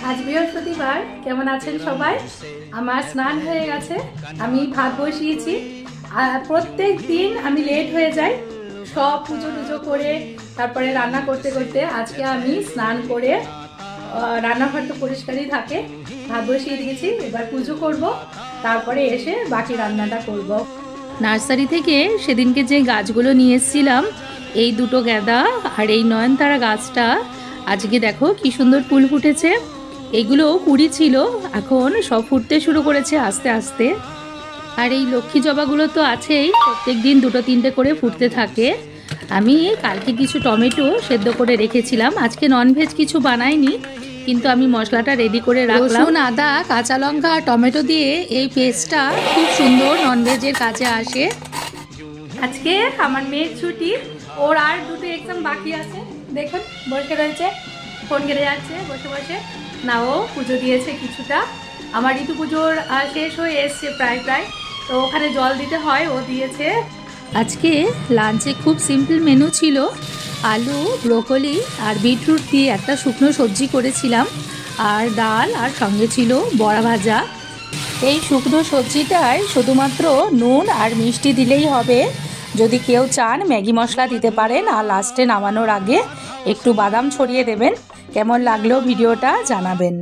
आज बृहस्पतिवार केमन आছেন সবাই। আমার স্নান হয়ে গেছে, আমি ভাত বসিয়েছি। আর প্রত্যেক দিন আমি লেট হয়ে যাই, সব পুজো টুজো করে তারপরে রান্না করতে করতে আজকে আমি স্নান করে রান্নাঘর তো পরিষ্কারই থাকে, ভাত বসিয়ে দিয়েছি। এবার পুজো করব, তারপরে এসে বাকি রান্নাটা করব। নার্সারি থেকে সেদিনকে যে গাছগুলো নিয়ে এসেছিলাম, এই দুটো গাঁদা আর এই নয়নতারা গাছটা আজকে দেখো কি সুন্দর ফুল ফুটেছে। এইগুলো কুড়ি ছিল, এখন সব ফুটতে শুরু করেছে আস্তে আস্তে। আর এই লক্ষ্মী জবাগুলো তো আছেই, প্রত্যেক দিন দুটো তিনটে করে ফুটতে থাকে। আমি কালকে কিছু টমেটো সেদ্ধ করে রেখেছিলাম, আজকে ননভেজ কিছু বানাইনি, কিন্তু আমি মশলাটা রেডি করে রাখলাম। রসুন, আদা, কাঁচা লঙ্কা আর টমেটো দিয়ে এই পেস্টটা খুব সুন্দর ননভেজের কাজে আসে। আজকে আমার মেয়ের ছুটি, ওর আর দুটো এক্সাম বাকি আছে। দেখুন বসে রয়েছে, ফোন কেটে যাচ্ছে বসে বসে। না, ও পুজো দিয়েছে কিছুটা। আমার ঋতু পুজোর শেষ হয়ে এসছে প্রায়, তো ওখানে জল দিতে হয়, ও দিয়েছে। আজকে লাঞ্চে খুব সিম্পল মেনু ছিল, আলু, ব্রোকলি আর বিটরুট দিয়ে একটা শুকনো সবজি করেছিলাম, আর ডাল, আর সঙ্গে ছিল বড়া ভাজা। এই শুকনো সবজিটায় শুধুমাত্র নুন আর মিষ্টি দিলেই হবে। যদি কেউ চান ম্যাগি মশলা দিতে পারেন, আর লাস্টে নামানোর আগে একটু বাদাম ছড়িয়ে দেবেন। কেমন লাগলো ভিডিওটা জানাবেন।